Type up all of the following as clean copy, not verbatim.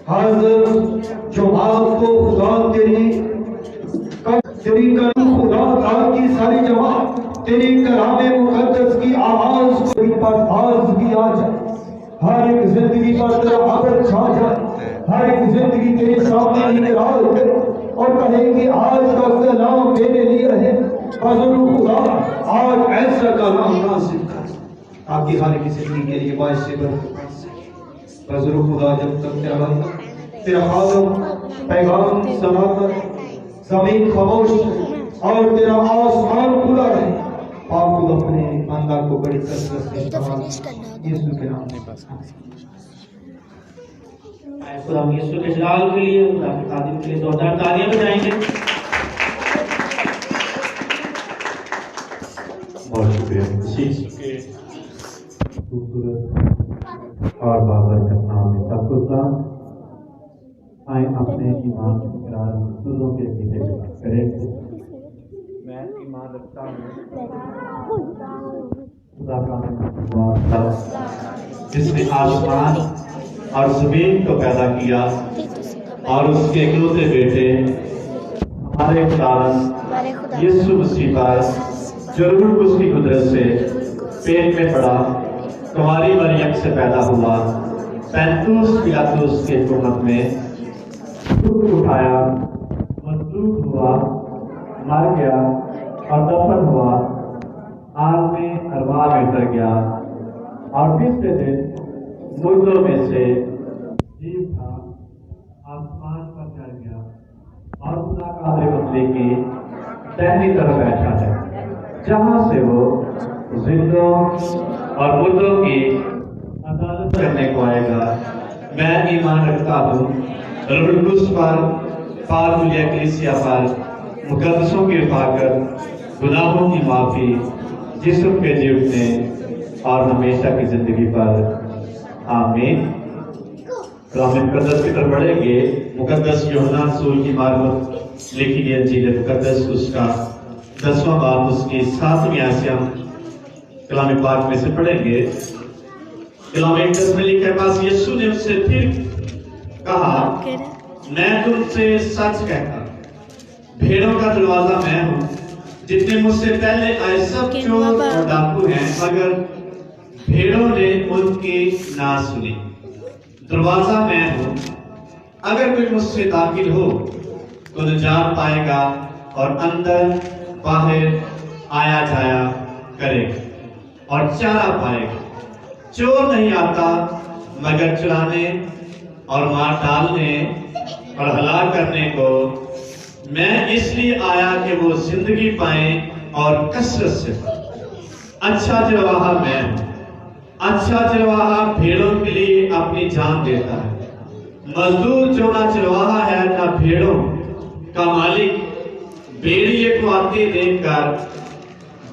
हाजिर जो आपको खुदा तेरी खुदा की सारी जमात तेरी कलामे मुकद्दस की आवाज पर आवाज की आ जाए, हर एक जिंदगी पर तेरा आदर छा जाए, हर एक जिंदगी तेरे सामने इकरार करे और कहेंगे आज का कलाम मेरे लिए है। फजल खुदा आज ऐसा कलाम नासिब कर आपकी हर एक जिंदगी के लिए बाइस से फजल खुदा जब तक तेरा खादम पैगाम समाकर जमीन खामोश और तेरा आसमान खुला रहे, आप खुद अपने बंदा को बड़ी कसरत से इस्तेमाल यीशु के नाम में बस खुदा यीशु के जलाल के लिए, खुदा के खादिम के लिए जोरदार तालियां बजाएंगे। बहुत शुक्रिया के खूबसूरत और बाबरकत नाम में सबको आए अपने ईमान इकरार मकसूदों के लिए करें। मैं ईमान रखता हूँ खुदा का जिसने आसमान और जमीन को पैदा किया और उसके इकलौते बेटे हमारे खुदावंद यीशु मसीह पर जरूर उसकी कुदरत से पेट में पड़ा, कुंवारी मरियम से पैदा हुआ, 35 पिलातुस के हुकूमत में उठाया, मजलूब हुआ, मर गया और दफन हुआ, आग में अरवा में उतर गया और तीसरे दिन मुर्दों में से जीव था, आसमान पर चढ़ गया और खुदा का बदले की दाहिनी तरफ बैठा है, जहां से वो जिंदों और मुर्दों की अदालत करने को आएगा। मैं ईमान रखता हूँ रूह कुद्स पर, पाक कलीसिया पर, मुकद्दसों की हिफाजत, गुनाहों की माफी, जिस्म के जी उठने और हमेशा की जिंदगी पर। आमीन। कलाम मुकद्दस की तरफ बढ़ेंगे। मुकद्दस यूहन्ना रसूल की मार्फत लिखी गई इंजील मुकद्दस उसका 10वां बाब उसकी 7वीं आयत से हम कलाम पाक में से पढ़ेंगे। कलाम मुकद्दस में लिखा है, पास यीशु ने उससे फिर कहा, मैं तुमसे सच कहता भेड़ों का दरवाजा मैं हूँ। जितने मुझसे पहले आए सब चोर और डाकू हैं, मगर भेड़ों ने उनकी ना सुनी। दरवाजा मैं हूँ, अगर कोई मुझसे दाखिल हो तो निजात पाएगा और अंदर बाहर आया जाया करेगा और चारा पाएगा। चोर नहीं आता मगर चुराने और मार डालने और हलाक करने को। मैं इसलिए आया कि वो जिंदगी पाए और कसरत से पाए। अच्छा चरवाहा मैं हूं। अच्छा चरवाहा भेड़ों के लिए अपनी जान देता है। मजदूर जो ना चरवाहा है ना भेड़ों का मालिक, भेड़िए को आते देखकर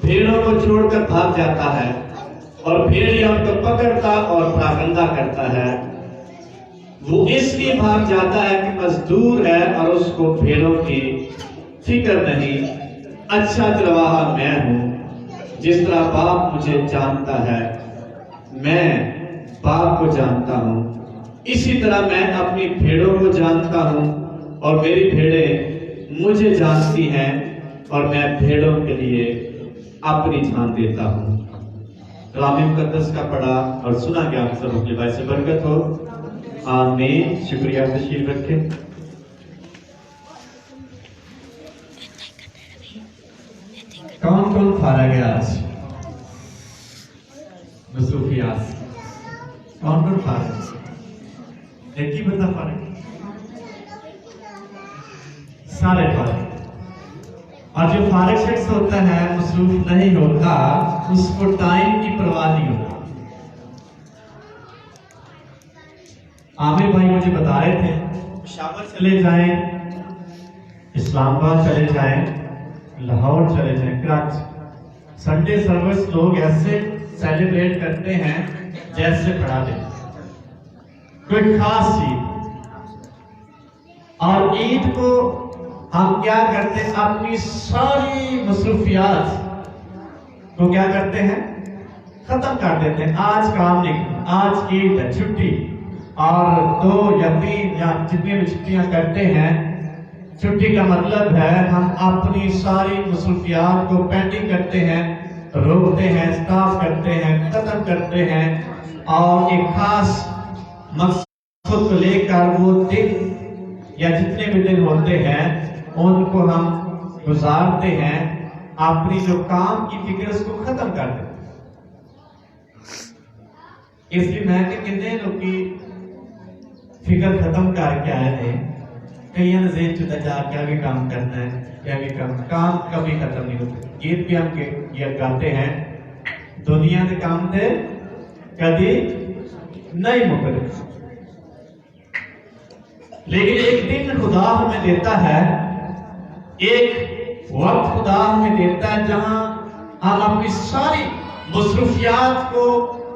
भेड़ों को छोड़कर भाग जाता है और भेड़िया उनको पकड़ता और परागंदा करता है। वो इसलिए भाग जाता है कि मजदूर है और उसको भेड़ों की फिक्र नहीं। अच्छा चरवाहा मैं हूं। जिस तरह बाप मुझे जानता है, मैं बाप को जानता हूं, इसी तरह मैं अपनी भेड़ों को जानता हूं और मेरी भेड़ें मुझे जानती हैं और मैं भेड़ों के लिए अपनी जान देता हूं। कलाम मुकद्दस का पढ़ा और सुना गया। आप सबों के लिए से बरकत हो। आमीन। शुक्रिया। तशरीफ रखें। कौन कौन फारग है आज? मसरूफियात कौन कौन फारग? एक ही बंदा फारग? सारे फारग। और जो फारग शख्स होता है, मसरूफ नहीं होता, उसको टाइम की परवाह नहीं होती। आमिर भाई मुझे बता रहे थे, पेशावर चले जाएं, इस्लामाबाद चले जाएं, लाहौर चले जाएं, कराची, संडे सर्विस लोग ऐसे सेलिब्रेट करते हैं जैसे पढ़ा दे कोई खास चीज। और ईद को हम क्या करते हैं? अपनी सारी मसरूफियात को क्या करते हैं? खत्म कर देते हैं। आज काम नहीं, आज ईद है, छुट्टी, और 2 या 3 या जितनी भी छुट्टियां करते हैं, छुट्टी का मतलब है हम अपनी सारी मसरूफियात को पेंडिंग करते हैं, रोकते हैं, स्टॉप करते हैं, खत्म करते हैं, और एक खास मकसद को लेकर वो दिन या जितने भी दिन होते हैं उनको हम गुजारते हैं, अपनी जो काम की फिक्र उसको खत्म कर देते हैं। इसलिए मैं कि कितने लोग की फिक्र खत्म करके आए थे, कई जेन चुता जा क्या भी काम करना है, क्या भी काम कभी खत्म नहीं होते। गीत भी हम गीत गाते हैं, दुनिया के काम थे कभी नहीं मुकते, लेकिन एक दिन खुदा हमें देता है, एक वक्त खुदा हमें देता है जहां हम अपनी सारी मसरूफियात को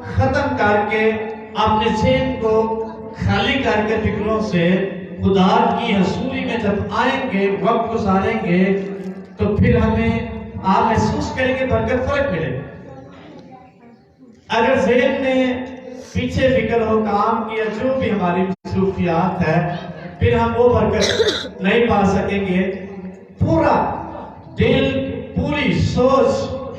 खत्म करके, अपने ज़हन को खाली करके फिक्रों से खुदा की हसूरी में जब आएंगे, वक्त गुजारेंगे, तो फिर हमें आप महसूस करेंगे बरकत, फर्क मिलेगा। अगर ज़हन में पीछे फिक्र हो काम की या जो भी हमारी मसरूफियात है, फिर हम वो बरकत नहीं पा सकेंगे। पूरा दिल, पूरी सोच,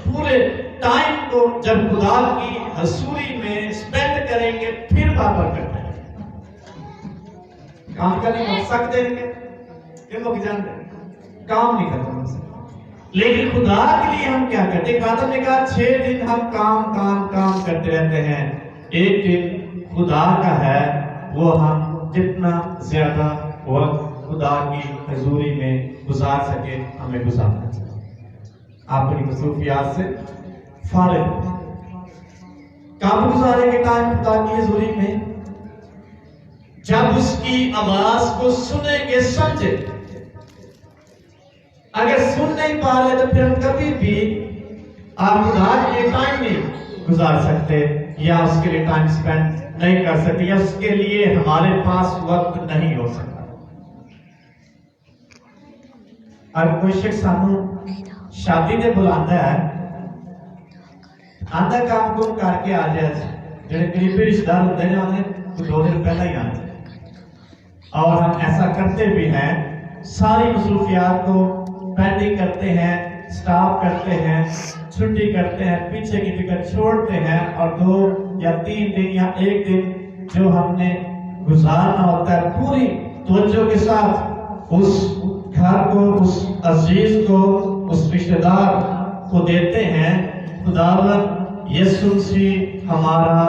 पूरे टाइम को जब खुदा की हसूरी में स्पेंड करेंगे, फिर वहां बरकत है। काम का नहीं मुक सकते कि मुक जानते, काम नहीं खत्म हो सकता। लेकिन खुदा के लिए हम क्या करते हैं? आदम ने कहा 6 दिन हम काम काम काम करते रहते हैं, एक दिन खुदा का है, वो हम जितना ज्यादा वक्त खुदा की हजूरी में गुजार सके हमें गुजारना चाहिए। अपनी मसरूफियात से फारिग कब गुजारेंगे टाइम खुदा की हजूरी में? जब उसकी आवाज को सुनेंगे, समझे। अगर सुन नहीं पा रहे तो फिर हम कभी भी आप खुदा के लिए टाइम नहीं गुजार सकते, या उसके लिए टाइम स्पेंड नहीं कर सकते, या उसके लिए हमारे पास वक्त नहीं हो सकता। अगर कोई शख्स सानू शादी में बुलाता है, आधा काम तुम करके आ जाए, जो करीबी रिश्तेदार होते हैं उन्हें तो 2 दिन पहले ही आ जाए, और हम ऐसा करते भी हैं, सारी मसरूफियात को पेंडिंग करते हैं, स्टॉप करते हैं, छुट्टी करते हैं, पीछे की फिक्र छोड़ते हैं, और 2 या 3 दिन या 1 दिन जो हमने गुजारना होता है पूरी तवज्जो के साथ उस घर को, उस अजीज को, उस रिश्तेदार को देते हैं। खुदावंद यीशु मसीह हमारा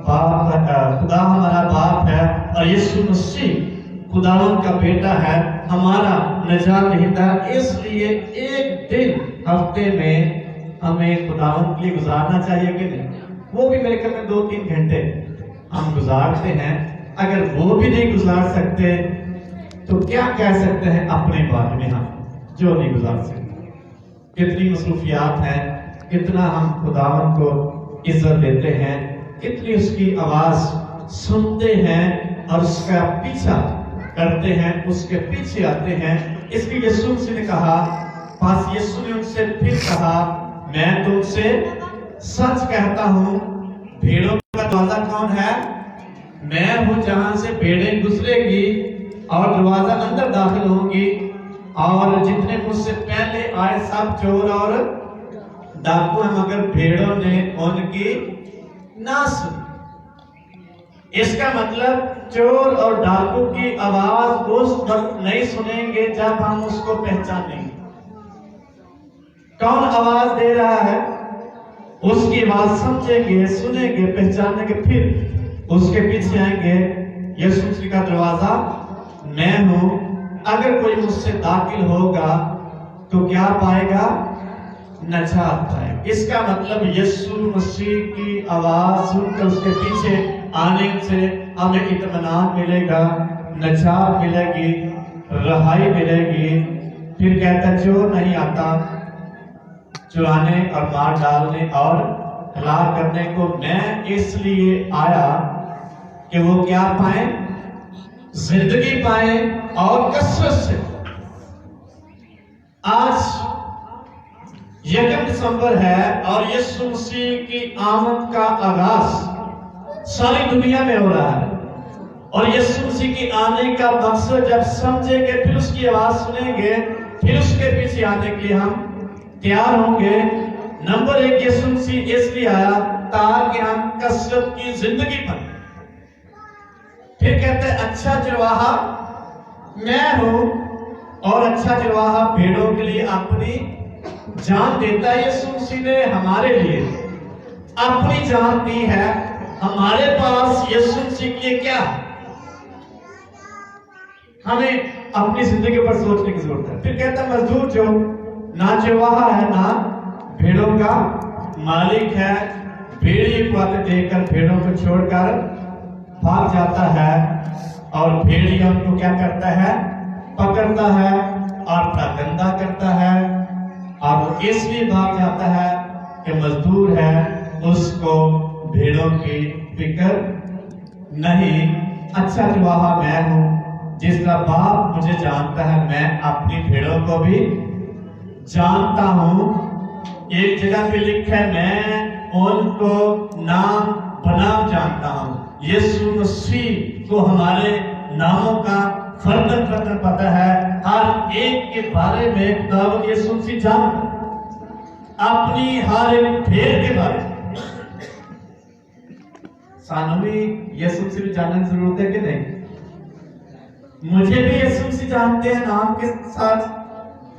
बाप है, खुदा हमारा बाप है, और यीशु मसीह खुदावंद का बेटा है, हमारा निजात दहिंदा। इसलिए एक दिन हफ्ते में हमें खुदावंद के लिए गुजारना चाहिए कि नहीं? वो भी मेरे ख्याल में 2-3 घंटे हम गुजारते हैं। अगर वो भी नहीं गुजार सकते तो क्या कह सकते हैं अपने बारे में हम जो नहीं गुजार सकते? कितनी मसरूफियात हैं, कितना हम खुदावंद को इज्जत देते हैं, कितनी उसकी आवाज सुनते हैं और उसका पीछा करते हैं, उसके पीछे आते हैं। इसलिए यीशु मसीह ने कहा, पास यीशु ने उनसे फिर कहा, मैं तुमसे सच कहता हूं, भेड़ों का दरवाजा कौन है? मैं हूं, जहां से भेड़ें गुजरेगी और दरवाजा अंदर दाखिल होंगी, और जितने मुझसे पहले आए सब चोर और डाकू हैं, मगर भेड़ों ने उनकी ना सुनी। इसका मतलब चोर और डाकू की आवाज उस वक्त नहीं सुनेंगे जब हम उसको पहचानेंगे। कौन आवाज दे रहा है, उसकी आवाज समझेंगे, सुनेंगे, पहचानेंगे, फिर उसके पीछे आएंगे। यीशु मसीह का दरवाजा मैं हूं, अगर कोई मुझसे दाखिल होगा तो क्या पाएगा? नजात पाएगा। इसका मतलब यीशु मसीह की आवाज सुनकर उसके पीछे आने से हमें इत्मीनान मिलेगा, नजात मिलेगी, रहाई मिलेगी। फिर कहता चोर नहीं आता चुराने और मार डालने और हलाक करने को, मैं इसलिए आया कि वो क्या पाए? जिंदगी पाए, और कसरत से। आज 1 दिसंबर है और यीशु मसीह की आमद का आगाज सारी दुनिया में हो रहा है। और यीशु मसीह की आने का मकसद जब समझेंगे, फिर उसकी आवाज सुनेंगे, फिर उसके पीछे आने के लिए हम तैयार होंगे। नंबर 1, यीशु मसीह इसलिए आया ताकि हम कसरत की जिंदगी पर। फिर कहते हैं अच्छा चरवाहा मैं हूं और अच्छा चरवाहा भेड़ों के लिए अपनी जान देता है। यीशु मसीह ने हमारे लिए अपनी जान दी है। हमारे पास यीशु मसीह के लिए क्या है, हमें अपनी जिंदगी पर सोचने की जरूरत है। फिर कहता है मजदूर जो ना चरवाहा है ना भेड़ों का मालिक है, भेड़िए को आते देखकर भेड़ों को छोड़कर भाग जाता है और भेड़िया उनको क्या करता है, पकड़ता है और बड़ा गंदा करता है। और वो इसलिए भाग जाता है कि मजदूर है, उसको भेड़ों की फिक्र नहीं। अच्छा चरवाहा मैं हूं, जिस तरह बाप मुझे जानता है मैं अपनी भेड़ों को भी जानता हूं। एक जगह पे लिखा है मैं उनको नाम बनाम जानता हूं। यीशु मसीह को हमारे नामों का फर्दन फर्दन पता है। हर एक के बारे में खुदावंद यीशु मसीह जानता है, अपनी हर एक भेड़ के बारे में। सानू भी यीशु मसीह जानने की जरूरत है कि नहीं? मुझे भी यीशु मसीह जानते हैं नाम के साथ,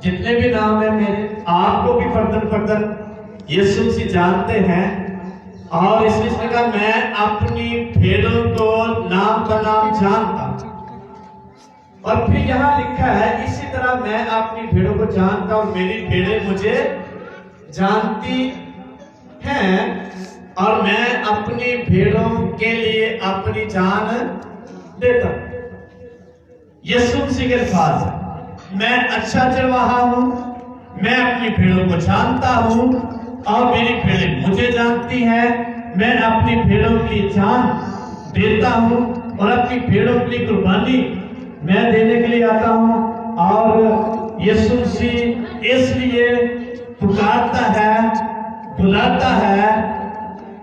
जितने भी नाम है मेरे, आपको भी फर्दन फर्दन यीशु मसीह जानते हैं। और इसलिए इसने कहा मैं अपनी भेड़ों को नाम का नाम जानता हूं। और फिर यहां लिखा है इसी तरह मैं अपनी भेड़ों को जानता हूं, मेरी भेड़ें मुझे जानती हैं और मैं अपनी भेड़ों के लिए अपनी जान देता हूं। यीशु मसीह के अल्फाज है, मैं अच्छा चरवाहा हूं, मैं अपनी भेड़ों को जानता हूं और मेरी भेड़ें मुझे जानती हैं। मैं अपनी भेड़ों की जान देता हूं और अपनी भेड़ों की कुर्बानी मैं देने के लिए आता हूं। और यीशु मसीह इसलिए पुकारता है, बुलाता है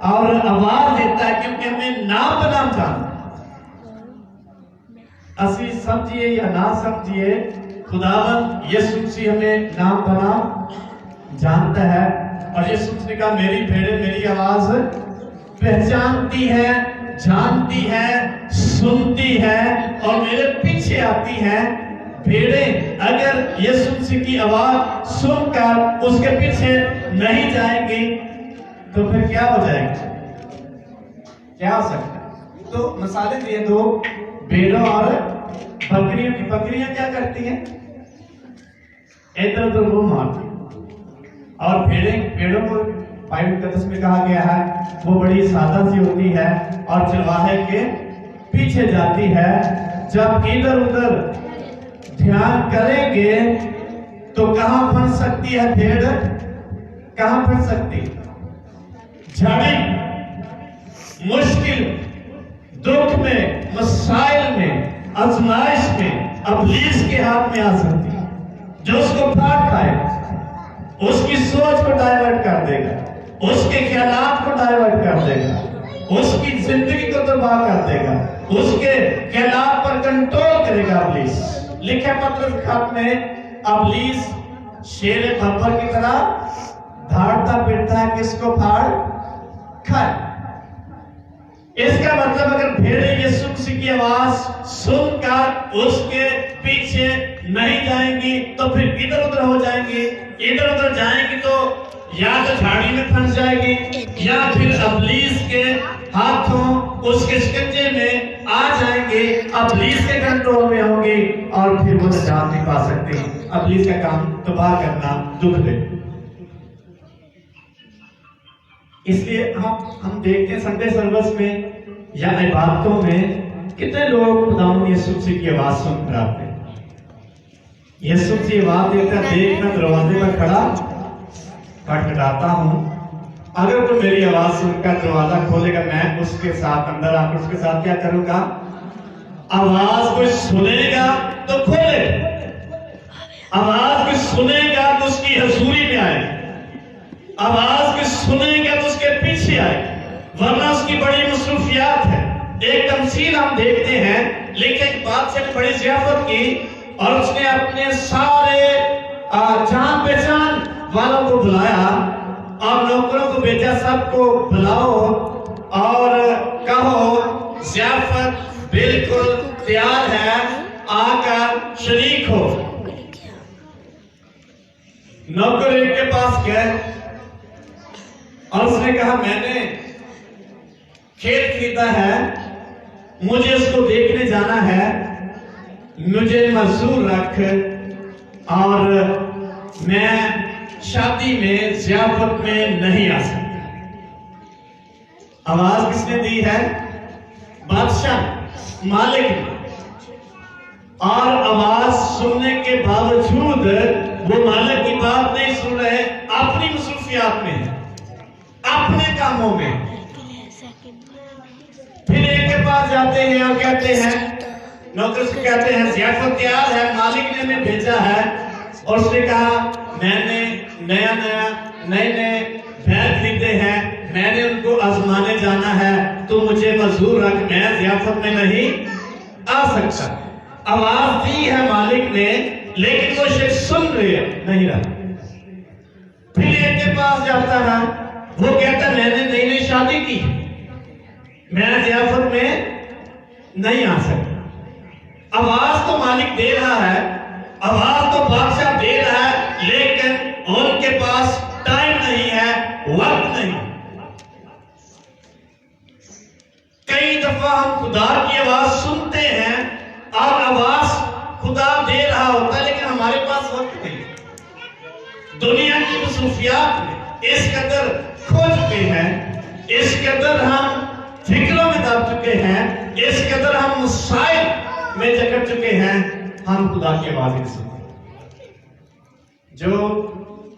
और आवाज देता है क्योंकि हमें नाम बनाम जानता है। असली समझिए या ना समझिए, खुदावंद यीशु मसीह हमें नाम बनाम जानता है। और यीशु मसीह ने कहा मेरी भेड़ें मेरी आवाज पहचानती है, जानती है, सुनती है और मेरे पीछे आती है। भेड़ें अगर यीशु मसीह की आवाज सुनकर उसके पीछे नहीं जाएंगी तो फिर क्या हो जाएगा, क्या हो सकता है? तो मिसालें दिए दो भेड़ों और बकरियों की। बकरियां क्या करती हैं, इधर उधर मुंह मारती, और भेड़ों को बाइबल मुकद्दस में कहा गया है वो बड़ी सादा सी होती है और चरवाहे के पीछे जाती है। जब इधर उधर ध्यान करेंगे तो कहां फंस सकती है भेड़, कहां फंस सकती, झड़ी, मुश्किल, दुख में, मसाइल में, आजमाइश में, इब्लीस के हाथ में आ सकती है, जो उसको फाड़ खाएगा, उसकी सोच को डाइवर्ट कर देगा, उसके ख्यालात को डाइवर्ट कर देगा, उसकी जिंदगी को तबाह कर देगा, उसके ख्यालात पर कंट्रोल करेगा इब्लीस। लिखे पत्रस खत में इब्लीस शेर बब्बर की तरह धाड़ता फिरता है, किसको फाड़ खाए। इसका मतलब अगर भेड़ें यीशु मसीह की आवाज सुनकर उसके पीछे नहीं जाएंगी तो फिर इधर उधर हो जाएंगी। इधर उधर जाएंगी तो या तो झाड़ी में फंस जाएगी या फिर इब्लीस के हाथों, उसके शिकंजे में आ जाएंगे, इब्लीस के कंट्रोल में होंगे और फिर वो निजात नहीं पा सकते। इब्लीस का काम तबाह करना, दुख देना। इसलिए हम देखते हैं संडे सर्विस में या इबादतों में कितने लोग खुदावंद यीशु मसीह की आवाज सुनकर आते हैं। यीशु मसीह आवाज देता है, देख मैं दरवाजे पर खड़ा खटखटाता हूं, अगर कोई मेरी आवाज सुनकर दरवाजा खोलेगा मैं उसके साथ अंदर आकर उसके साथ क्या करूंगा, आवाज कोई सुनेगा तो खोले, आवाज कोई सुनेगा तो उसकी हजूरी में आए, आवाज की सुनेंगे तो उसके पीछे आए, वरना उसकी बड़ी मसरूफियात है। एक तमसील हम देखते हैं, लेकिन बादशाह ने बड़ी ज़ियाफत की और उसने अपने सारे जान पहचान वालों को बुलाया और नौकरों को भेजा, सबको बुलाओ और कहो ज़ियाफत बिल्कुल तैयार है, आकर शरीक हो। नौकर एक के पास गए और उसने कहा मैंने खेत खरीदा है, मुझे उसको देखने जाना है, मुझे मजदूर रख और मैं शादी में ज़ियाफत में नहीं आ सकता। आवाज किसने दी है? बादशाह मालिक ने। और आवाज सुनने के बावजूद वो मालिक की बात नहीं सुन रहे, अपनी मसरूफियात में है, अपने कामों में। फिर एक के पास जाते हैं और कहते हैं, नौकर से कहते हैं ज़ियाफत तैयार है, मालिक ने हमें भेजा है। और उसने कहा मैंने नए बैल खरीदे हैं, मैंने उनको आजमाने जाना है, तो मुझे मजदूर रख, मैं ज़ियाफत में नहीं आ सकता। आवाज दी है मालिक ने, लेकिन वो शख्स सुन रहे नहीं रहा। फिर एक के पास जाता है, वो कहता मैंने नई शादी की, मैं ज़ियाफत में नहीं आ सकता। आवाज तो मालिक दे रहा है, आवाज तो बादशाह दे रहा है, लेकिन उनके पास टाइम नहीं है, वक्त नहीं। कई दफा हम खुदा की आवाज सुनते हैं और आवाज खुदा दे रहा होता है, लेकिन हमारे पास वक्त नहीं। दुनिया की मसरूफियात में इस कदर खो चुके हैं, इस कदर हम फिक्रों में दब चुके हैं, इस कदर हम मसाइल में जकड़ चुके हैं, हम खुदा की आवाज नहीं सुनते। जो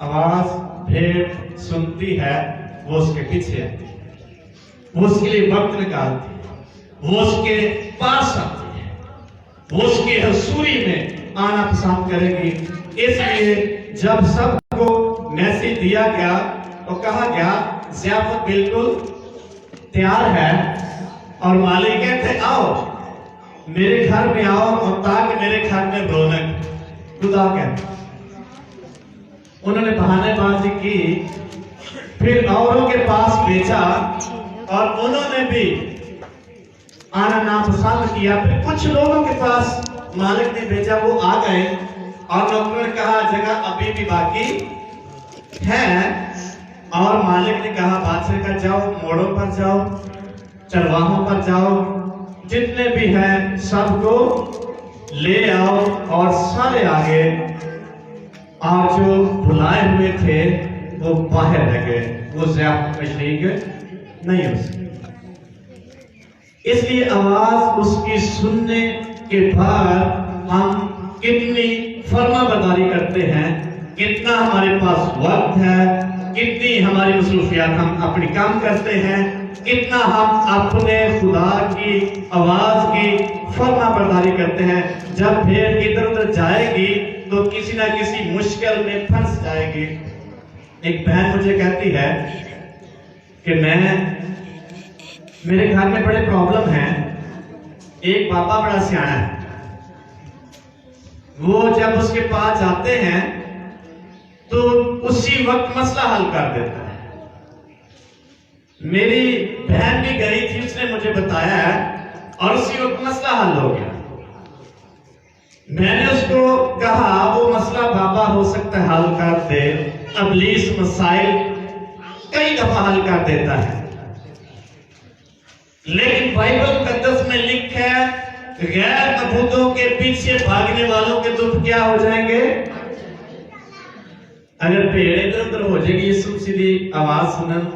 आवाज भेड़ सुनती है वो उसके पीछे आती है, वो उसके लिए वक्त निकालती है, वो उसके पास आती है, वो उसकी हसूरी में आना पसंद करेगी। इसलिए जब सबको मैसेज दिया गया तो कहा गया ज़ियाफत बिल्कुल तैयार है, और मालिक कहते आओ मेरे घर में आओ और ताकि मेरे घर में रौनक। खुदा कहते उन्होंने बहानेबाजी की, फिर औरों के पास भेजा और उन्होंने भी आना नापसंद किया। फिर कुछ लोगों के पास मालिक ने भेजा, वो आ गए और नौकर ने कहा जगह अभी भी बाकी है। और मालिक ने कहा बादशाह का जाओ, मोड़ों पर जाओ, चरवाहों पर जाओ, जितने भी हैं सबको ले आओ और सारे आगे। और जो बुलाए हुए थे वो बाहर रह गए, वो ज़ियाफत में शरीक नहीं हो सके। इसलिए आवाज उसकी सुनने के बाद हम कितनी फर्माबरदारी करते हैं, कितना हमारे पास वक्त है, कितनी हमारी मसरूफियात हम अपनी काम करते हैं, कितना हम अपने खुदा की आवाज की फर्माबरदारी करते हैं। जब भेड़ इधर उधर जाएगी तो किसी ना किसी मुश्किल में फंस जाएगी। एक बहन मुझे कहती है कि मेरे घर में बड़े प्रॉब्लम है, एक बाबा बड़ा सियाना है, वो जब उसके पास जाते हैं तो उसी वक्त मसला हल कर देता है। मेरी बहन भी गई थी, उसने मुझे बताया है, और उसी वक्त मसला हल हो गया। मैंने उसको कहा वो मसला बाबा हो सकता है हल कर दे, इब्लीस मसाइल कई दफा हल कर देता है, लेकिन बाइबल मुकद्दस में लिखा है गैर मबूदों के पीछे भागने वालों के दुख क्या हो जाएंगे। अगर भेड़ इधर उधर हो जाएगी, यीशु सीधी आवाज सुनन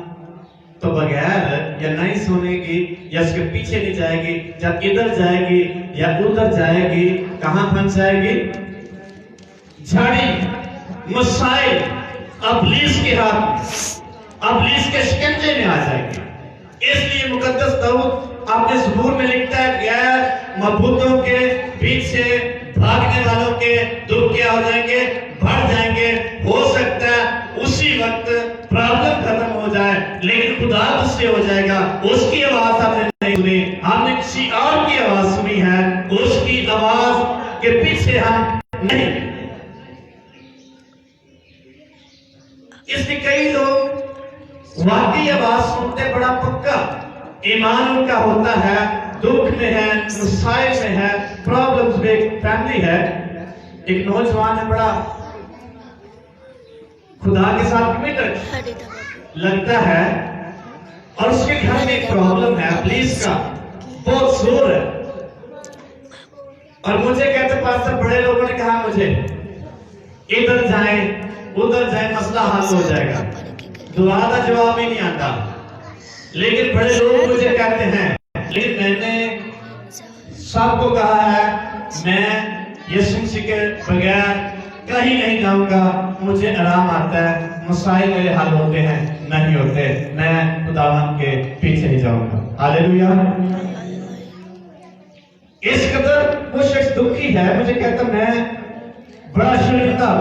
तो बगैर या नहीं सुनेगी या उसके पीछे नहीं जाएगी, जब इधर जाएगी या उधर जाएगी, कहां फंस जाएगी? झाड़ी मसाइल इब्लीस के हाथ, इब्लीस के शिकंजे में आ जाएगी। इसलिए मुकद्दस दाऊद अपने ज़बूर में लिखता है गैर मबूदों के पीछे भागने वालों के दुख क्या हो जाएंगे, बढ़ जाएंगे। हो सकता है उसी वक्त प्रभु है, उसकी आवाज के पीछे हम नहीं। इसलिए कई लोग वाकई आवाज सुनते बड़ा पक्का ईमान उनका होता है, दुख में है, मुसाइब में है, प्रॉब्लम्स में, एक फैमिली है, एक नौजवान है, बड़ा खुदा के साथ कमिटेड लगता है, और उसके घर में एक प्रॉब्लम है, पुलिस का बहुत जोर है, और मुझे कहते पास्टर बड़े लोगों ने कहा मुझे इधर जाए उधर जाए मसला हल हो जाएगा, दुआ का जवाब ही नहीं आता। लेकिन बड़े लोग मुझे कहते हैं, लेकिन मैंने सबको कहा है मैं यीशु मसीह के बगैर कहीं नहीं जाऊंगा, मुझे आराम आता है, मसाइल मेरे हल होते हैं, नहीं होते, मैं खुदावन के पीछे ही जाऊंगा। हालेलुया। इस कदर वो शख्स दुखी है, मुझे कहता मैं बड़ा शर्मिंदा,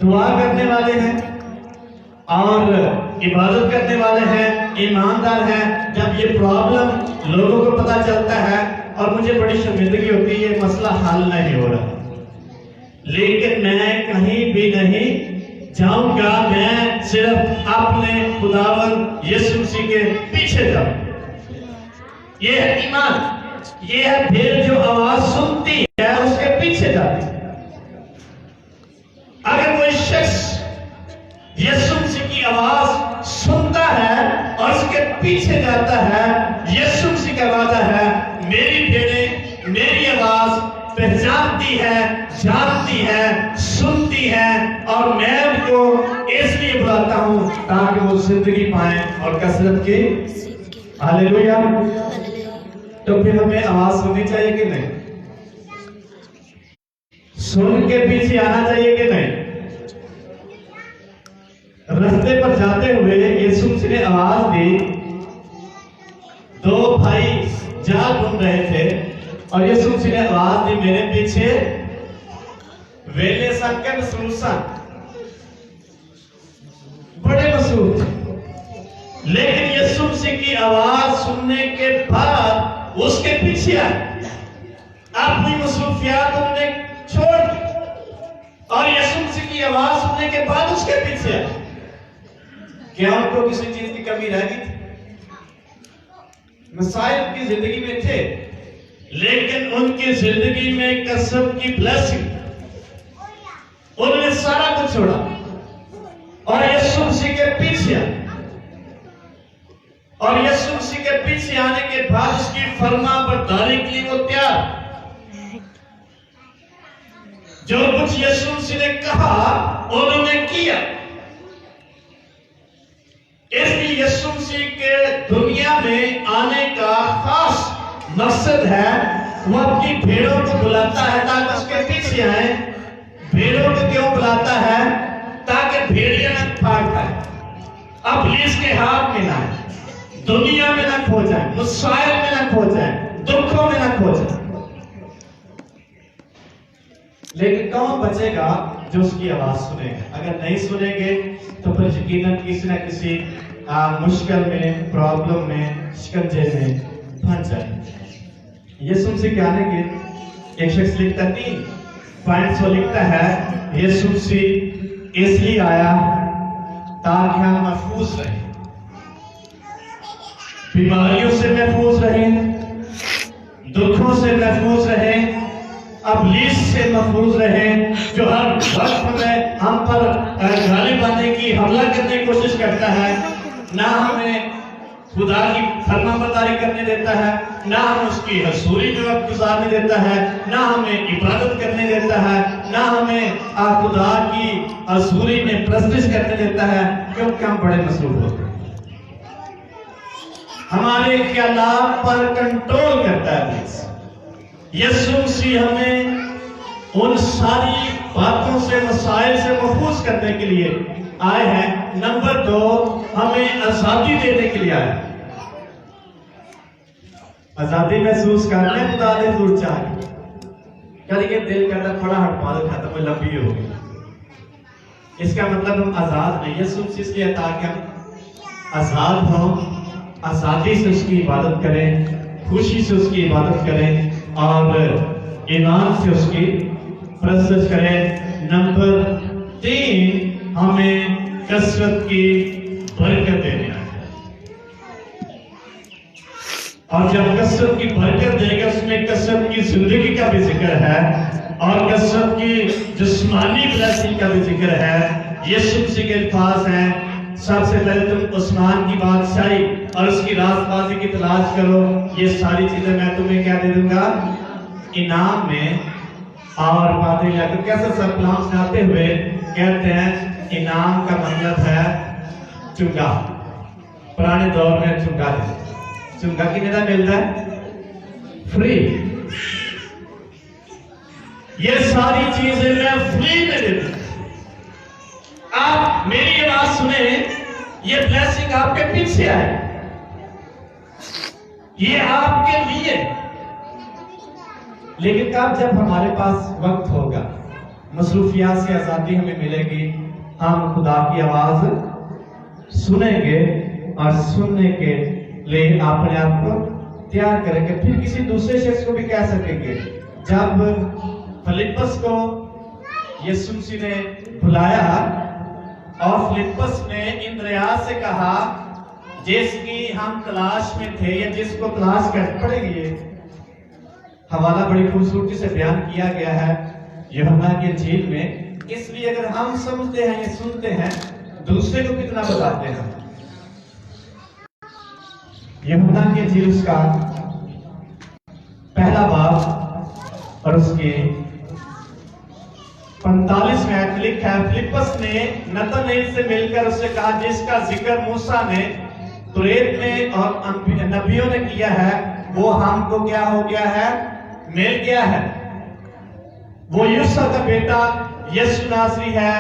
दुआ करने वाले हैं और इबादत करने वाले हैं, ईमानदार हैं, जब ये प्रॉब्लम लोगों को पता चलता है और मुझे बड़ी शर्मिंदगी होती है, ये मसला हल नहीं हो रहा, लेकिन मैं कहीं भी नहीं जाऊंगा, मैं सिर्फ अपने खुदावन यीशु मसीह के पीछे जाऊं। ये है ईमान, ये है फिर जो आवाज सुनती है उसके पीछे जाती है। अगर कोई शख्स यीशु मसीह की आवाज सुनता है और उसके पीछे जाता है, यीशु मसीह का वादा है, मेरी भेड़ें मेरी आवाज पहचानती है, जानती है, सुनती है, और मैं उनको इसलिए बुलाता हूं ताकि वो जिंदगी पाए और कसरत की। हालेलुया। तो फिर हमें आवाज सुननी चाहिए कि नहीं? सुन के पीछे आना चाहिए कि नहीं? रास्ते पर जाते हुए यीशु मसीह ने आवाज दी, दो भाई जाल बुन रहे थे और यीशु मसीह ने आवाज दी, मेरे पीछे वेले संकन सुनसान, बड़े मशहूर थे, लेकिन यीशु मसीह की आवाज सुनने के बाद उसके पीछे आए, अपनी मसरूफियात उन्होंने छोड़ दी और यीशु मसीह की आवाज सुनने के बाद उसके पीछे आए। क्या उनको किसी चीज की कमी रह गई थी? मसाइल की जिंदगी में थे, लेकिन उनकी जिंदगी में कसम की ब्लेसिंग, उन्होंने सारा कुछ छोड़ा और यीशु मसीह के पीछे आए, और यीशु मसीह के पीछे आने के बाद उसकी फरमा बरदारी के लिए वो तैयार। जो कुछ यीशु मसीह ने कहा उन्होंने किया। इसलिए यीशु मसीह के दुनिया में आने का खास मकसद है, वो अपनी भेड़ों को बुलाता है ताकि उसके पीछे आए। भेड़ों को क्यों बुलाता है? ताकि भेड़िया न भाग पाए, अब पुलिस के हाथ में ना आए, दुनिया में ना खो जाए, मुसाइल में ना खो जाए, दुखों में ना खो जाए। लेकिन कौन बचेगा? जो उसकी आवाज सुनेगा। अगर नहीं सुनेंगे तो फिर यकीनन किसी न किसी मुश्किल में, प्रॉब्लम में, शिकंजे में फंस जाए। यीशु मसीह के आने के एक शख्स लिखता 3 पॉइंट्स वो लिखता है, यीशु मसीह इसलिए आया ताकि हम महफूज रहें, बीमारियों से महफूज रहें, दुखों से महफूज रहें, अबलीस से महफूज रहें, जो हर वक्त में हम पर गालिब आने की, हमला करने की कोशिश करता है। ना हमें खुदा की फरमाबरदारी करने देता है, ना हम उसकी हसूरी में वक्त गुजारने देता है, ना हमें इबादत करने देता है, ना हमें खुदा की हसूरी में प्रस्तिश करने देता है, क्योंकि हम बड़े मसरूफ होते हैं। हमारे ख्यालात पर कंट्रोल करता है। यीशु मसीह हमें उन सारी बातों से, मसाइल से महफूज करने के लिए आए हैं। नंबर 2, हमें आजादी देने के लिए आए हैं। आजादी महसूस करने खुदा ने दूर चाहे, कभी दिल करता थोड़ा हड़पाल खत्म हो, लंबी हो गई, इसका मतलब हम आजाद नहीं। यीशु मसीह इसलिए ताकि हम आजाद हों, आजादी से उसकी इबादत करें, खुशी से उसकी इबादत करें, और ईमान से उसकी प्रशंसा करें। नंबर 3, हमें कसरत की बरकत देने आए, और जब कसरत की बरकत देगा उसमें कसरत की जिंदगी का भी जिक्र है और कसरत की जिस्मानी ब्लेसिंग का भी जिक्र है। यीशु मसीह के अल्फाज हैं, सबसे पहले तुम उस्मान की बादशाही और उसकी रास्तबाजी की तलाश करो, ये सारी चीजें मैं तुम्हें क्या दे दूंगा इनाम में। और पादरी याकूब कैसे सरप्लाम से आते हुए कहते हैं इनाम का मतलब है चुंगा। पुराने दौर में चुंगा चुंगा की निदा मिलता है फ्री। ये सारी चीजें मैं फ्री में देता हूं। आप मेरी आवाज सुने, ये ब्लेसिंग आपके पीछे आए, ये आपके लिए। लेकिन कब जब हमारे पास वक्त होगा, मसरूफियात से आजादी हमें मिलेगी, हम खुदा की आवाज सुनेंगे और सुनने के लिए अपने आप को तैयार करेंगे, फिर किसी दूसरे शख्स को भी कह सकेंगे। जब फिलिप्पस को यीशु मसीह ने बुलाया और फिलिप्पस ने इंद्रियास से कहा जिसकी हम तलाश में थे या जिसको तलाश कर पड़ेगी, हवाला बड़ी खूबसूरती से बयान किया गया है यूहन्ना की इंजील में। इसलिए अगर हम समझते हैं या सुनते हैं, दूसरे को कितना बताते हैं। यूहन्ना की इंजील उसका पहला बाब और उसके 45वें आयत लिखा है, फिलिप्पस ने नतनएल से मिलकर उससे कहा जिसका जिक्र मूसा ने तौरात में और नबियों ने किया है, वो हमको क्या हो गया है, मिल गया है। वो यूसुफ का बेटा यीशु नासरी है।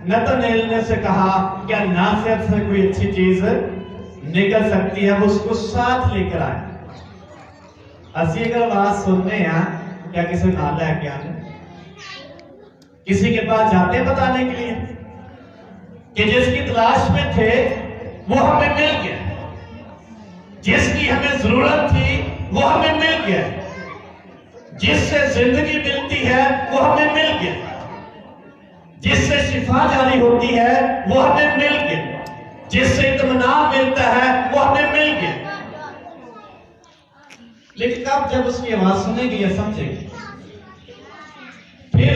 नतनएल ने से कहा क्या नासरत से कोई अच्छी चीज निकल सकती है, वो उसको साथ लेकर आए। असि अगर बात सुनने हैं क्या किसी नाला है क्या किसी के पास जाते बताने के लिए कि जिसकी तलाश में थे वो हमें मिल गया, जिसकी हमें जरूरत थी वो हमें मिल गया, जिससे जिंदगी मिलती है वो हमें मिल गया, जिससे शिफा जारी होती है वो हमें मिल गया, जिससे इत्मीनान मिलता है वो हमें मिल गया। लेकिन अब जब उसकी आवाज सुनेगी या समझेगी, फिर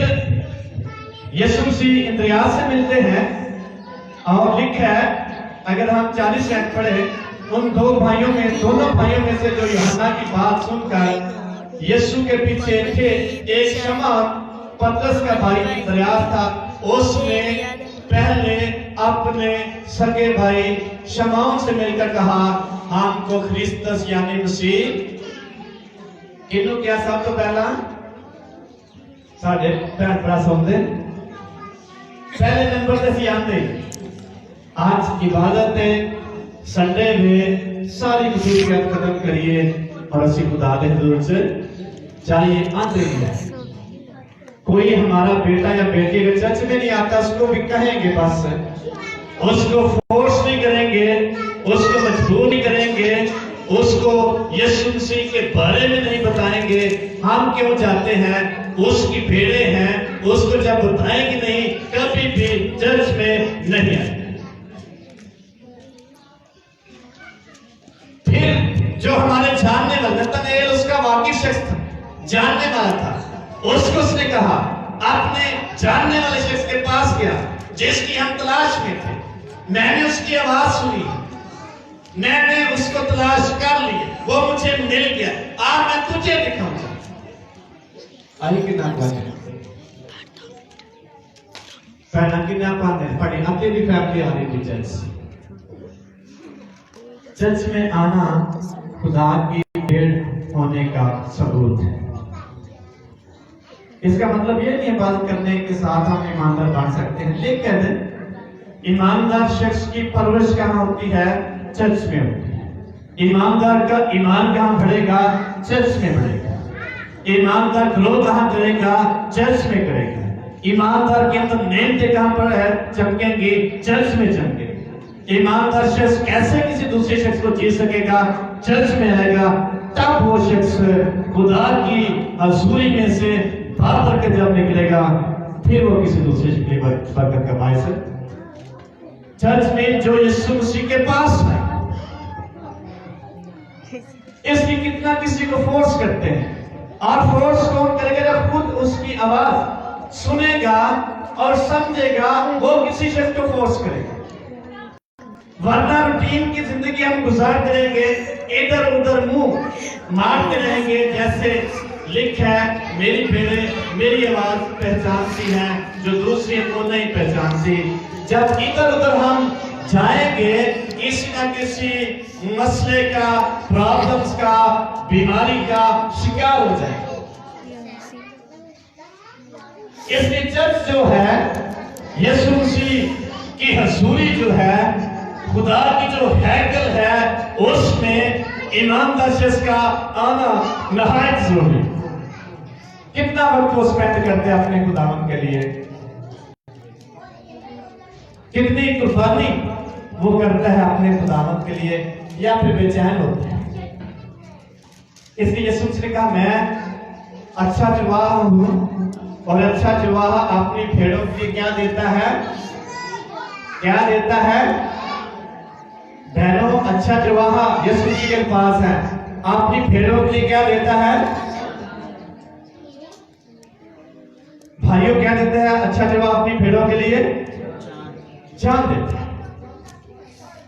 यीशु मसीह इंद्रियास से मिलते हैं और लिखा है, अगर हम 40 आयत पढ़े, उन दोनों भाइयों में से जो यूहन्ना की बात सुनकर यीशु के पीछे थे, एक शमौन पतरस का भाई इंद्रियास था। उसने पहले अपने सगे भाई शमौन से मिलकर कहा हमको ख्रिस्तस यानी मसीह किनू क्या सब तो पहला साढ़े भैन भरा सुनते पहले नंबर से सी आते आज इबादत है संडे में सारी मसूलियत खत्म करिए और असी खुदा के हुजूर से चाहिए आते हैं। कोई हमारा बेटा या बेटी अगर चर्च में नहीं आता उसको भी कहेंगे, बस उसको फोर्स नहीं करेंगे, उसको मजबूर नहीं करेंगे, उसको यीशु मसीह के बारे में नहीं बताएंगे। हम क्यों जाते हैं, उसकी भेड़े हैं, उसको जब बताएंगे नहीं कभी भी चर्च में नहीं आएंगे। फिर जो हमारे जानने वाला नतनएल उसका वाकिफ शख्स था, जानने वाला था, उसको उसने कहा अपने जानने वाले शख्स के पास गया जिसकी हम तलाश में थे। मैंने उसकी आवाज सुनी, मैंने उसको तलाश कर ली, वो मुझे मिल गया, आज मैं तुझे दिखाऊंगा। आई कि ना पहला कि ना पाने पढ़े अपनी भी फैमिली आ रही थी चर्च में आना खुदा की भेड़ होने का सबूत है। इसका मतलब ये नहीं इबादत करने के साथ हम ईमानदार बन सकते हैं, लेकिन ईमानदार शख्स की परवरिश कहाँ होती है, चर्च में होती है। ईमानदार का ईमान कहाँ बढ़ेगा, चर्च में बढ़ेगा। ईमानदार ग्रोथ कहाँ करेगा, चर्च में करेगा। ईमानदार के अंदर नेमतें कहाँ पर है, चमकेंगी, चर्च में चमकेंगी। ईमानदार शख्स कैसे किसी दूसरे शख्स को जी सकेगा, चर्च में आएगा। तब वो शख्स खुदा की हजूरी में से बाहर के जब निकलेगा, फिर वो किसी दूसरे की बरकत का बायस है। चर्च में जो यीशु मसीह के पास है, इसलिए कितना किसी को फोर्स करते हैं, और फोर्स कौन करेगा? जब खुद उसकी आवाज सुनेगा और समझेगा, वो किसी शख्स को फोर्स करेगा। वरना रूटीन की जिंदगी हम गुजारते रहेंगे, इधर उधर मुंह मारते रहेंगे। जैसे लिखा है, मेरी भेड़ें मेरी आवाज पहचानती हैं, जो दूसरी को नहीं पहचानती। जब इधर उधर हम जाएंगे, किसी न किसी मसले का, प्रॉब्लम्स का, बीमारी का शिकार हो जाएंगे। इसलिए चर्च जो है, यीशु मसीह की हजूरी जो है, खुदा की जो हैकल है, उसमें ईमानदार शख्स का आना नहायत जरूरी। कितना वक्त वो स्पेंड करते हैं अपने खुदावन के लिए, कितनी कुर्बानी वो करता है अपने खुदावन के लिए, या फिर बेचैन होते हैं। इसलिए यीशु मसीह ने कहा, मैं अच्छा चरवाहा हूं, और अच्छा चरवाहा अपनी भेड़ों के लिए क्या देता है? क्या देता है? बहनों, अच्छा चरवाहा यीशु मसीह के पास है, अपनी भेड़ों के लिए क्या देता है? भाइयों, क्या देता है अच्छा चरवाहा अपनी भेड़ों के लिए? जान देता है।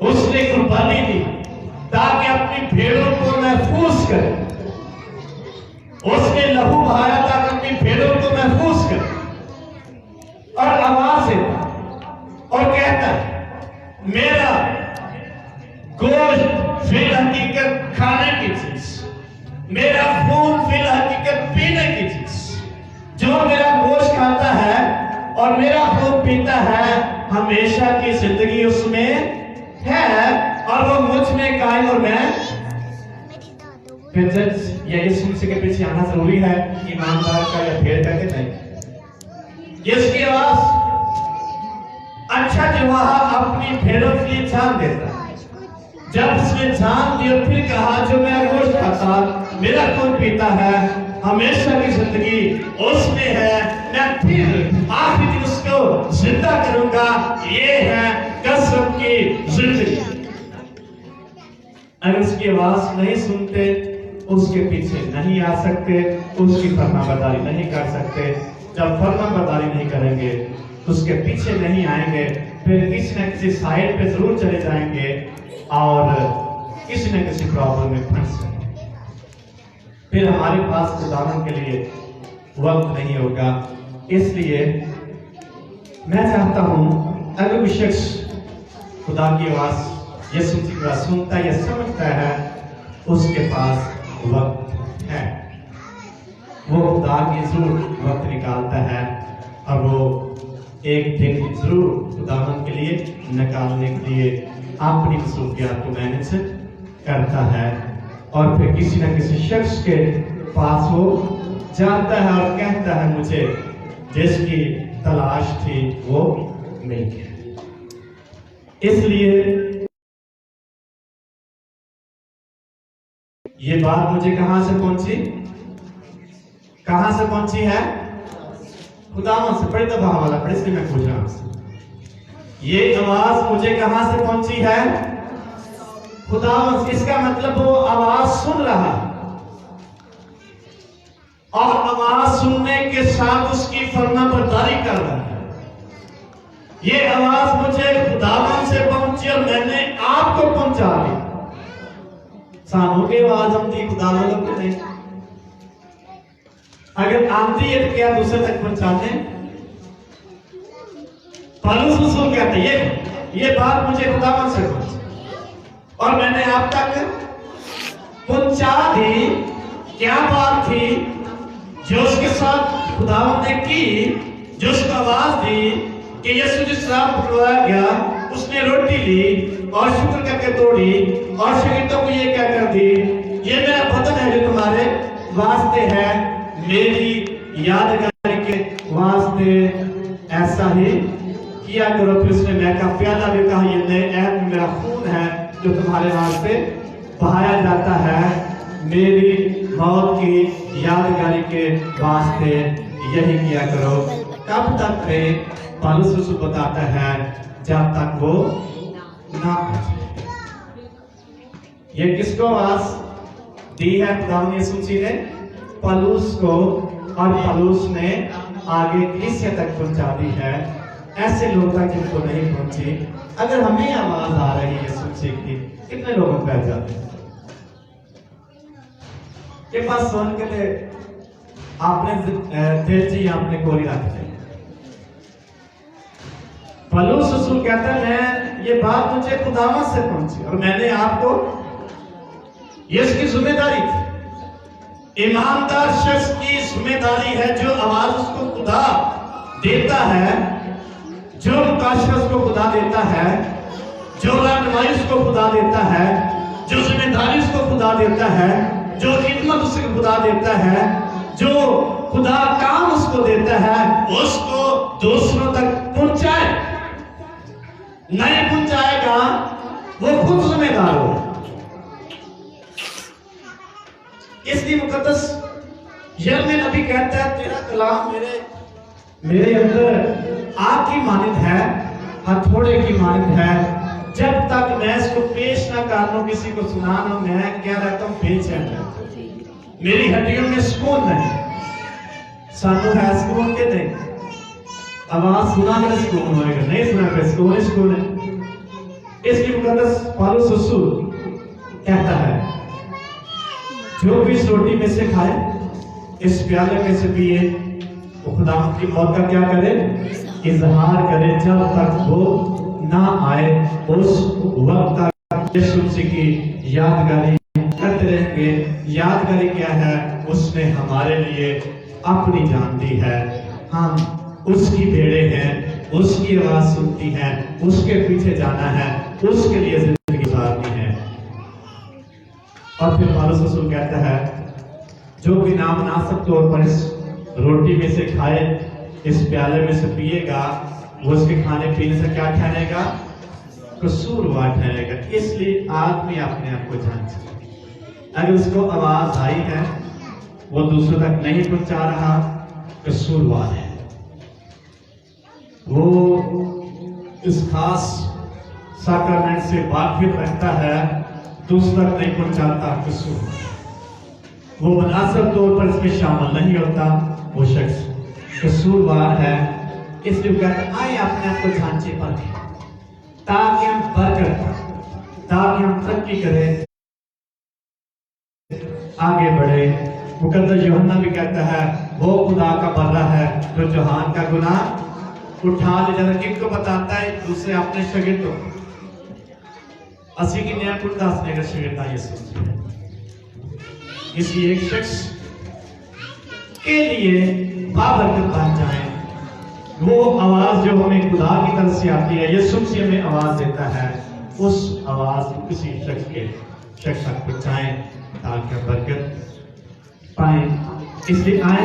उसने कुर्बानी दी ताकि अपनी भेड़ों को महफूज करे। उसने लहू बहाया ताकि अपनी भेड़ों को महफूज करे, और आवाज देता और कहता है, मेरा गोश्त फिल हकीकत खाने की चीज, मेरा खून फिल हकीकत पीने की चीज। जो मेरा गोश्त खाता है और मेरा खून पीता है, हमेशा की जिंदगी उसमें है, और वो मुझ में कायम और मैं। फिर जज या यीशु मसीह के पीछे आना जरूरी है, ईमानदार का या भेड़ का कि नहीं। इसकी आवाज अच्छा चरवाहा अपनी भेड़ों के लिए जान देता है। जब उसने जान दी और फिर कहा, जो मेरा गोश्त खाता, मेरा खून पीता है, हमेशा की जिंदगी उसमें है, मैं फिर आखिरी दिन उसको जिंदा करूंगा। ये है कसम की जिंदगी। अगर उसकी आवाज नहीं सुनते, उसके पीछे नहीं आ सकते, उसकी फरमाबरदारी नहीं कर सकते। जब फरमाबरदारी नहीं करेंगे, उसके पीछे नहीं आएंगे, फिर किसी न किसी साइड पे जरूर चले जाएंगे और किसी न किसी प्रॉब्लम में फंस जाएंगे। फिर हमारे पास खुदावन के लिए वक्त नहीं होगा। इसलिए मैं चाहता हूं, अगर कोई शख्स खुदा की आवाज यीशु मसीह की आवाज सुनता या समझता है, उसके पास वक्त है, वो खुदा की जरूर वक्त निकालता है, और वो एक दिन जरूर खुदावन के लिए निकालने के लिए अपनी मसरूफियात को मैनेज करता है, और फिर किसी न किसी शख्स के पास वो जाता है और कहता है, मुझे जिसकी तलाश थी वो मिल गया। इसलिए ये बात मुझे कहां से पहुंची? कहां से पहुंची है? खुदावन से। बड़ी दफा हवाला पढ़े, इसलिए मैं पूछ रहा हूं, ये आवाज मुझे कहां से पहुंची है? खुदावन। इसका मतलब वो आवाज सुन रहा है, और आवाज सुनने के साथ उसकी फरमाबरदारी कर रहा है। ये आवाज मुझे खुदावन से पहुंची और मैंने आपको पहुंचा दी। सानों की आवाज आती खुदावन को नहीं, अगर आती है तो क्या दूसरे तक पहुंचाते? पौलुस रसूल कहते हैं, ये बात मुझे खुदावन से पहुंची और मैंने आप तक पहुंचा दी। क्या बात थी जो उसके साथ खुदावन ने की, जो उसको आवाज दी कि यीशु जिस रात पकड़वाया गया, उसने रोटी ली और शुक्र करके तोड़ी और शरीरों को ये क्या कर दी, ये मेरा बदन है जो तुम्हारे वास्ते है, मेरी यादगारी के वास्ते ऐसा ही किया करो। फिर उसने मैं का प्याला भी कहा, ये नए ऐप मेरा खून है जो तुम्हारे वास्ते बहाया जाता है। मेरी मौत की यादगारी के वास्ते यही किया करो। कब तक रे? पौलुस रसूल बताता है जब तक वो ना आ जाए। ये किसको आवाज दी है खुदावंद यीशु मसीह ने? पौलुस को, और पौलुस ने आगे कलीसिया तक पहुंचा दी है, ऐसे लोग तक जिनको नहीं पहुंची। अगर हमें आवाज आ रही है यीशु मसीह की, कितने लोगों को बैठ जाते हैं के पास सुन के लिए आपने दिल जी आपने कोरी रख दी। पौलुस रसूल कहता है मैं ये बात मुझे खुदावंद से पहुंची और मैंने आपको, ये इसकी जिम्मेदारी थी। ईमानदार शख्स की जिम्मेदारी है, जो आवाज उसको खुदा देता है, जो मुकाशरा उसको खुदा देता है, जो रहनुमाई उसको खुदा देता है, जो जिम्मेदारी उसको खुदा देता है, जो खिदमत उसको खुदा देता है, जो खुदा काम उसको देता है, उसको दूसरों तक पहुंचाए। नहीं पहुंचाएगा वो खुद जिम्मेदार हो। इसलिए मुकद्दस यिर्मयाह नबी कहता है तेरा कलाम मेरे अंदर आग की मानित है, हथौड़े की मानित है। जब तक मैं इसको पेश ना कर लूं, किसी को सुना ना, मैं क्या रहता हूं बेचैन रहता हूं। मेरी हड्डियों में सुकून नहीं। सानू है सुकून के नहीं, आवाज सुना कर सुकून होएगा, नहीं सुना कर सुकून है। इसलिए मुकद्दस पौलुस रसूल कहता है जो भी इस रोटी में से खाए, इस प्याले में से पिए, वो खुदा की मौत का क्या करे? इजहार करे जब तक वो ना आए। उस वक्त तक यीशु मसीह की यादगारी करते रहेंगे। यादगारी क्या है? उसने हमारे लिए अपनी जान दी है। हम उसकी भेड़े हैं, उसकी आवाज सुनती हैं, उसके पीछे जाना है, उसके लिए जिंदगी गुजारनी है। और फिर पौलुस रसूल कहता है जो भी नामनासक तौर पर इस रोटी में से खाए, इस प्याले में से पिएगा, वो उसके खाने पीने से क्या ठहरेगा? कसूरवार ठहरेगा। इसलिए आदमी अपने आप को जांचे। अगर उसको आवाज आई है, वो दूसरों तक नहीं पहुंचा रहा, कसूरवार है। वो इस खास सैक्रामेंट से वाकिफ रखता है, दूसरा तक नहीं पहुंचाता, कसूरवार। वो मुनासिब तौर पर इसमें शामिल नहीं होता, वो शख्स कसूरवार है। इसलिए कहते आए अपने आप को झांचे पर, ताकि हम बरकत, ताकि हम तरक्की करें, आगे बढ़े। मुकद्दस यूहन्ना भी कहता है वो खुदा का बंदा है जो जहान का गुनाह उठा ले जाता। किनको बताता है? दूसरे अपने शागिर्दों को। असी की न्याय कुल दसने का शागिर्द यीशु है। इसलिए एक शख्स के लिए बाबरकत बन जाए, वो आवाज जो हमें खुदा की तरफ से आती है, यीशु मसीह हमें आवाज देता है, उस आवाज को किसी शख्स तक पहुंचाएं ताकि बरकत पाएं। इसलिए आए